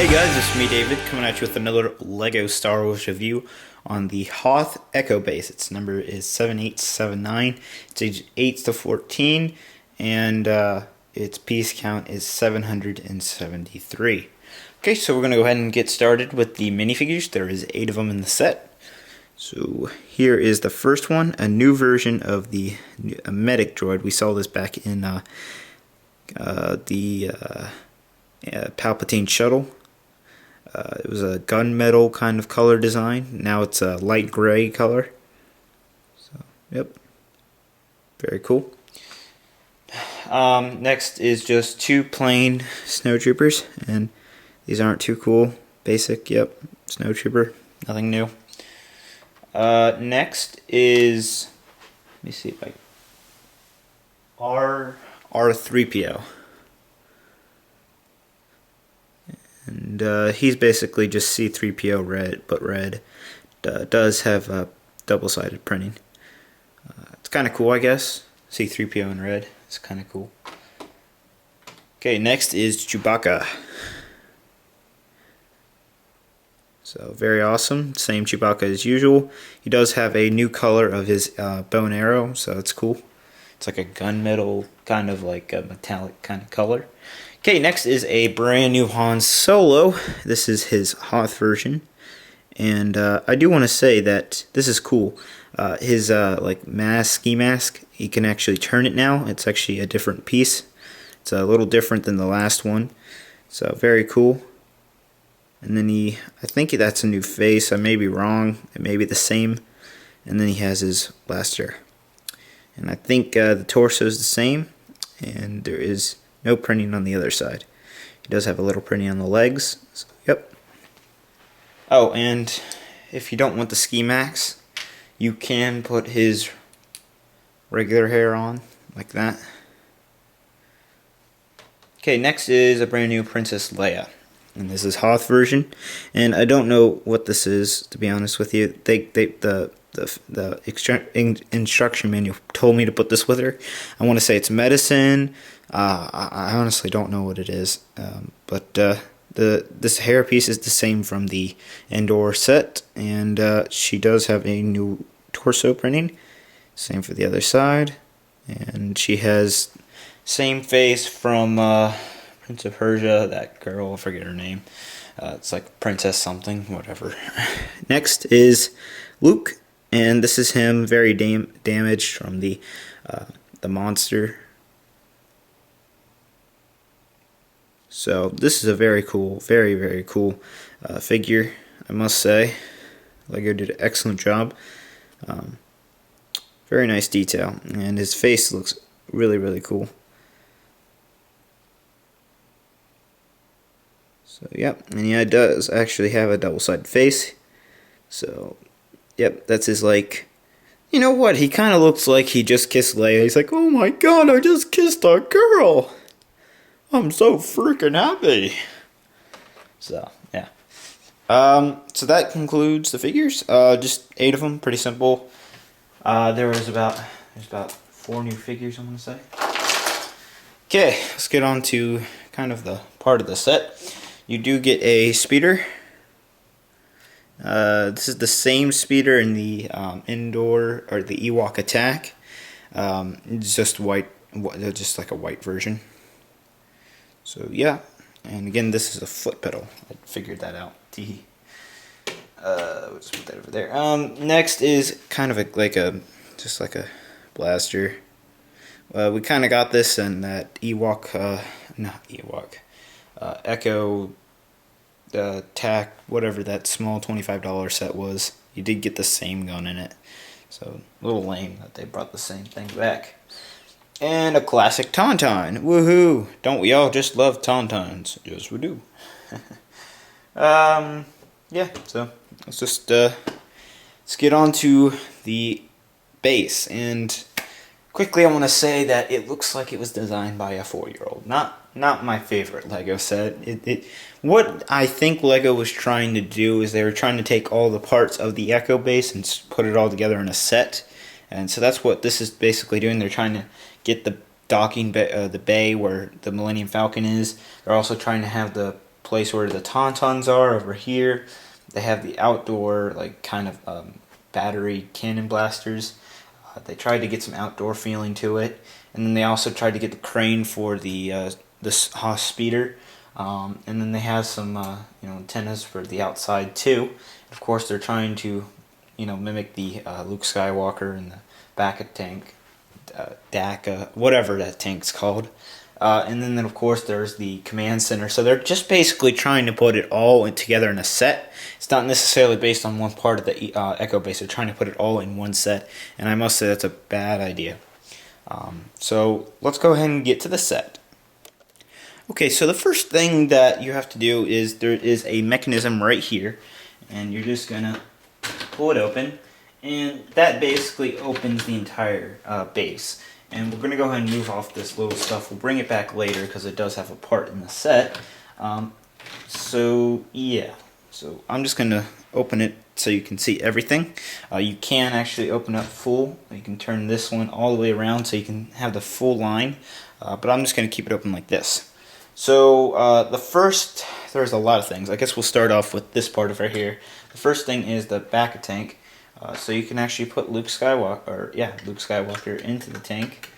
Hey guys, it's me David coming at you with another LEGO Star Wars review on the Hoth Echo Base. Its number is 7879. It's age 8 to 14 and its piece count is 773. Okay, so we're going to go ahead and get started with the minifigures. There is 8 of them in the set. So here is the first one, a new version of the medic droid. We saw this back in the Palpatine shuttle. It was a gunmetal kind of color design. Now it's a light gray color. So, yep. Very cool. Next is just 2 plain snowtroopers, and these aren't too cool. Basic, yep, snowtrooper, nothing new. Next is, let me see if I R3PO. And he's basically just C-3PO red, but red. Does have double-sided printing. It's kind of cool, I guess. C-3PO in red. It's kind of cool. Okay, next is Chewbacca. So very awesome. Same Chewbacca as usual. He does have a new color of his bow and arrow, so it's cool. It's like a gunmetal, kind of like a metallic kind of color. Okay, next is a brand new Han Solo. This is his Hoth version, and I do want to say that this is cool. His like ski mask, he can actually turn it now. It's actually a different piece. It's a little different than the last one, so very cool. And then I think that's a new face. I may be wrong. It may be the same. And then he has his blaster, and I think the torso is the same, and there is no printing on the other side. He does have a little printing on the legs. So, yep. Oh, and if you don't want the ski mask, you can put his regular hair on, like that. Okay, next is a brand new Princess Leia. And this is Hoth version. And I don't know what this is, to be honest with you. The instruction manual told me to put this with her. I want to say it's medicine. I honestly don't know what it is, but this hair piece is the same from the Endor set, and she does have a new torso printing. Same for the other side, and she has same face from Prince of Persia. That girl, I forget her name. It's like Princess something, whatever. Next is Luke, and this is him very damaged from the monster. So this is a very cool, very cool figure, I must say. LEGO did an excellent job. Very nice detail, and his face looks really cool. So yep, and yeah, it does actually have a double-sided face. So yep, that's his, like, you know what? He kind of looks like he just kissed Leia. He's like, oh my god, I just kissed a girl. I'm so freaking happy. So, yeah. So that concludes the figures. Just 8 of them, pretty simple. There's about 4 new figures, I'm going to say. Okay, let's get on to kind of the part of the set. You do get a speeder. This is the same speeder in the Endor, or the Ewok Attack. It's just white, just like a white version. So yeah, and again, this is a foot pedal. I figured that out. We'll just put that over there. Next is kind of just like a blaster. We kind of got this in that Echo TAC, whatever that small $25 set was. You did get the same gun in it, so a little lame that they brought the same thing back. And a classic Tauntaun. Woohoo! Don't we all just love Tauntauns? Yes, we do. Yeah, so let's get on to the base. And quickly, I want to say that it looks like it was designed by a 4-year-old. Not my favorite LEGO set. What I think LEGO was trying to do is they were trying to take all the parts of the Echo base and put it all together in a set. And so that's what this is basically doing. They're trying to get the docking bay, the bay where the Millennium Falcon is. They're also trying to have the place where the Tauntauns are over here. They have the outdoor, like, kind of battery cannon blasters. They tried to get some outdoor feeling to it, and then they also tried to get the crane for the Haas Speeder, and then they have some antennas for the outside too. Of course, they're trying to mimic the Luke Skywalker in the back of tank, DACA, whatever that tank's called. And then of course there's the command center. So they're just basically trying to put it all together in a set. It's not necessarily based on one part of the Echo base. They're trying to put it all in one set, and I must say that's a bad idea. So let's go ahead and get to the set. Okay, so the first thing that you have to do is there is a mechanism right here, and you're just gonna pull it open, and that basically opens the entire base. And we're going to go ahead and move off this little stuff. We'll bring it back later because it does have a part in the set. So yeah, so I'm just going to open it so you can see everything. You can actually open up full. You can turn this one all the way around so you can have the full line. But I'm just going to keep it open like this. So there's a lot of things. I guess we'll start off with this part of right here. The first thing is the back of tank. So you can actually put Luke Skywalker into the tank.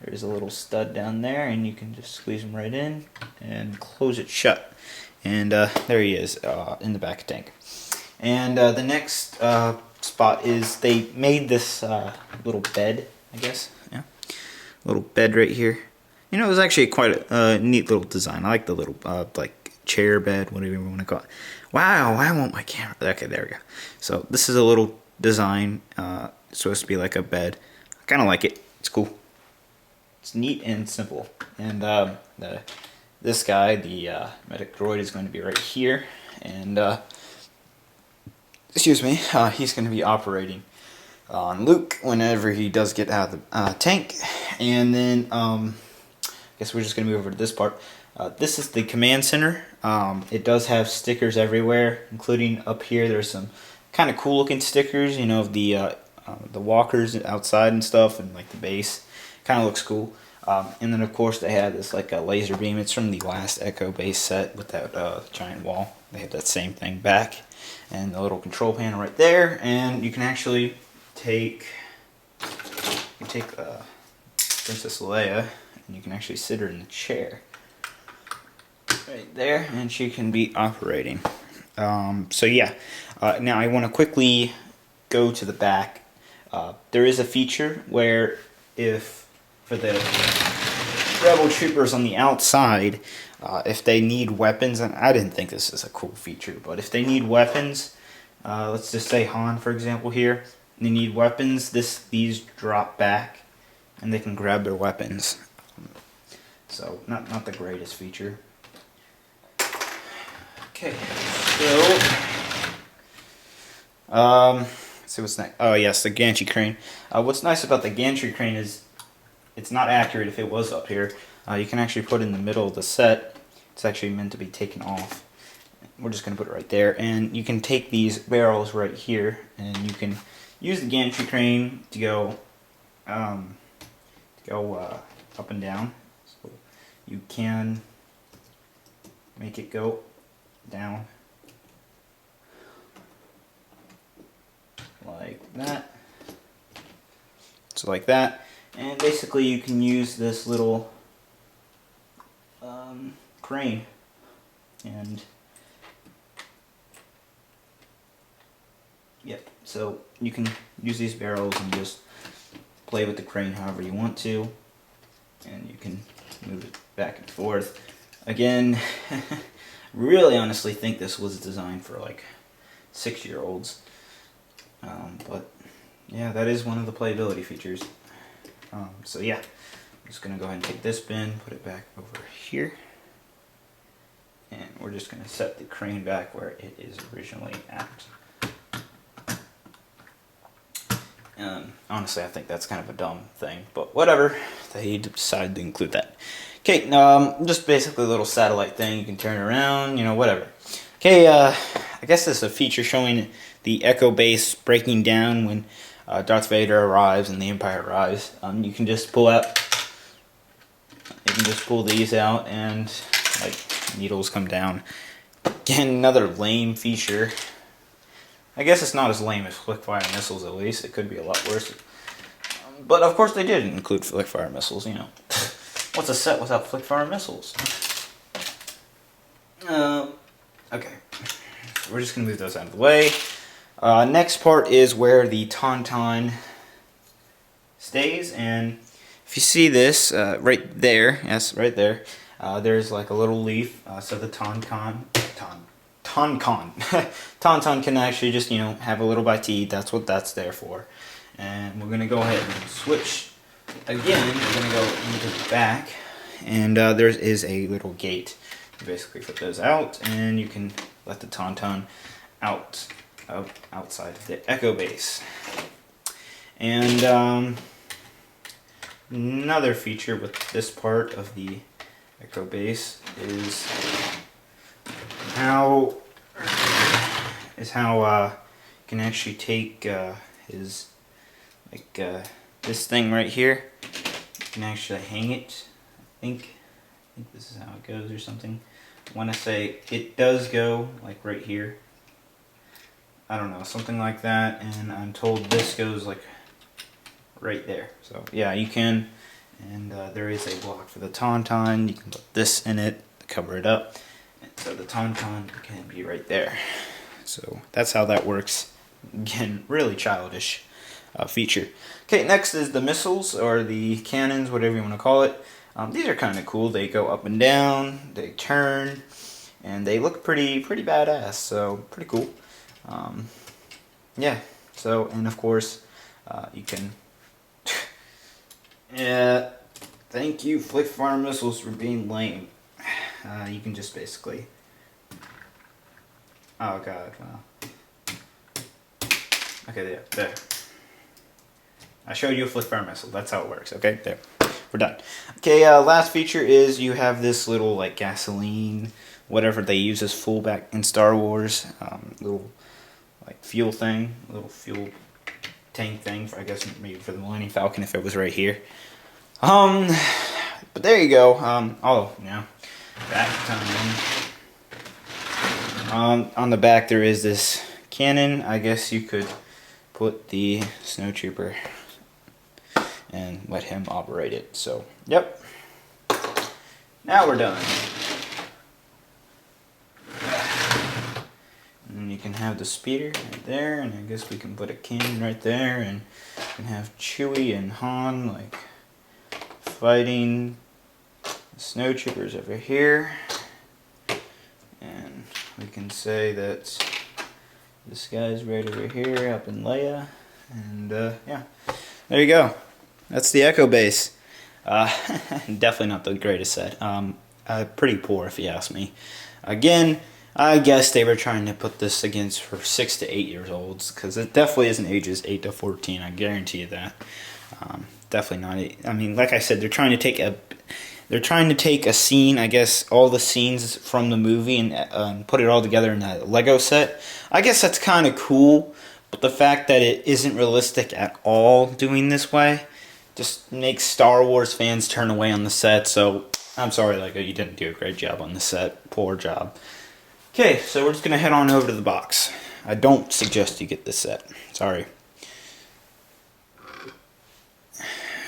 There's a little stud down there, and you can just squeeze him right in and close it shut. And there he is in the back of the tank. And the next spot is they made this little bed, I guess. Yeah, little bed right here. It was actually quite a neat little design. I like the little like chair bed, whatever you want to call it. Wow, I want my camera. Okay, there we go. So this is a little design. It's supposed to be like a bed. I kind of like it. It's cool. It's neat and simple. And this guy, the medic droid, is going to be right here. And excuse me, he's going to be operating on Luke whenever he does get out of the tank. And then I guess we're just going to move over to this part. This is the command center. It does have stickers everywhere, including up here. There's some kind of cool looking stickers, of the walkers outside and stuff, and like the base. Kind of looks cool. And then of course they have this like a laser beam. It's from the last Echo base set with that giant wall. They have that same thing back, and the little control panel right there. And you can actually take Princess Leia, and you can actually sit her in the chair right there, and she can be operating. So yeah, now I want to quickly go to the back. There is a feature where for the rebel troopers on the outside, if they need weapons, and I didn't think this is a cool feature, but if they need weapons, let's just say Han, for example, here, they need weapons, these drop back, and they can grab their weapons. So, not the greatest feature. Okay, so let's see what's next. Oh yes, the gantry crane. What's nice about the gantry crane is it's not accurate if it was up here. You can actually put it in the middle of the set. It's actually meant to be taken off. We're just going to put it right there, and you can take these barrels right here, and you can use the gantry crane to go up and down. So you can make it go down like that. So like that, and basically you can use this little crane, and yep, so you can use these barrels and just play with the crane however you want to, and you can move it back and forth. Again, really honestly think this was designed for like 6-year-olds, but yeah, that is one of the playability features. So yeah, I'm just gonna go ahead and take this bin, put it back over here, and we're just gonna set the crane back where it is originally at. Honestly, I think that's kind of a dumb thing, but whatever, they decided to include that. Okay, just basically a little satellite thing. You can turn around, whatever. Okay, I guess this is a feature showing the Echo base breaking down when Darth Vader arrives and the Empire arrives. You can just pull these out, and like needles come down. Again, another lame feature. I guess it's not as lame as Flickfire missiles, at least. It could be a lot worse. But of course they did include Flickfire missiles, you know. What's a set without Flickfire missiles? Okay. So we're just going to move those out of the way. Next part is where the Tauntaun stays, and if you see this right there, yes, right there, there's like a little leaf, so the Tauntaun can actually just, you know, have a little bite to eat. That's what that's there for. And we're gonna go ahead and switch again. We're gonna go into the back, and there is a little gate. You basically put those out, and you can let the Tauntaun outside of the Echo Base. And another feature with this part of the Echo Base is how you can actually take his this thing right here. You can actually hang it. I think this is how it goes or something. When I say it does go like right here, I don't know, something like that, and I'm told this goes like right there. So yeah, you can, and there is a block for the Tauntaun. You can put this in it to cover it up, and so the Tauntaun can be right there. So that's how that works. Again, really childish feature. Okay, next is the missiles, or the cannons, whatever you want to call it. These are kind of cool. They go up and down, they turn, and they look pretty badass, so pretty cool. Yeah, so, and of course, you can, yeah, thank you, Flickfire missiles, for being lame. You can just basically, oh god, wow. Okay, there. I showed you a Flickfire missile, that's how it works, okay, there. We're done. Okay, last feature is you have this little, like, gasoline, whatever they use as fullback in Star Wars, little, like, fuel thing, little fuel tank thing, for, I guess, maybe for the Millennium Falcon if it was right here. But there you go. Oh, yeah, back time. On the back there is this cannon. I guess you could put the Snowtrooper and let him operate it. So, yep. Now we're done. And you can have the speeder right there, and I guess we can put a cannon right there, and you can have Chewie and Han like fighting the Snowtroopers over here. And we can say that this guy's right over here, up in Leia, and yeah, there you go. That's the Echo Base. Definitely not the greatest set. Pretty poor if you ask me. Again, I guess they were trying to put this against for 6 to 8 years olds, because it definitely isn't ages 8 to 14. I guarantee you that. Definitely not. I mean, like I said, they're trying to take a scene, I guess, all the scenes from the movie, and put it all together in a Lego set. I guess that's kind of cool, but the fact that it isn't realistic at all doing this way just makes Star Wars fans turn away on the set. So I'm sorry, Lego, you didn't do a great job on the set. Poor job. Okay, so we're just gonna head on over to the box. I don't suggest you get this set. Sorry.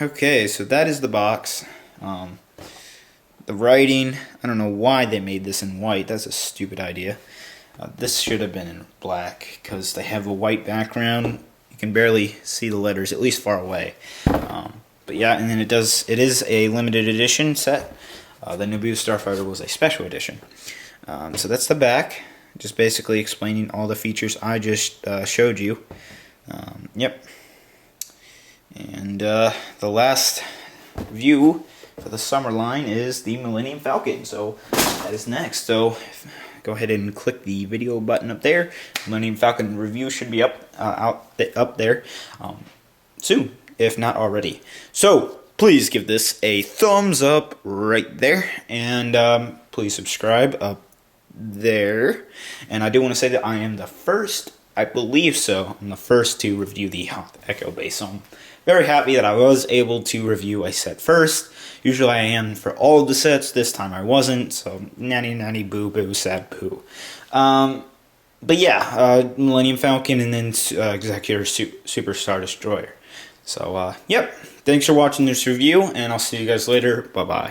Okay, so that is the box. The writing, I don't know why they made this in white. That's a stupid idea. This should have been in black, because they have a white background. You can barely see the letters, at least far away. But yeah, and then it is a limited edition set. The Naboo Starfighter was a special edition. So that's the back, just basically explaining all the features I just showed you. Yep. And the last view for the summer line is the Millennium Falcon. So that is next. So go ahead and click the video button up there. Millennium Falcon review should be up there soon, if not already. So please give this a thumbs up right there, and please subscribe up there. And I do want to say that I am the first I believe so. I'm the first to review the Hoth Echo Base. So I'm very happy that I was able to review a set first. Usually I am for all of the sets. This time I wasn't. So nanny nanny boo boo sad poo. But yeah, Millennium Falcon and then Executor Super Star Destroyer. So yep. Thanks for watching this review, and I'll see you guys later. Bye bye.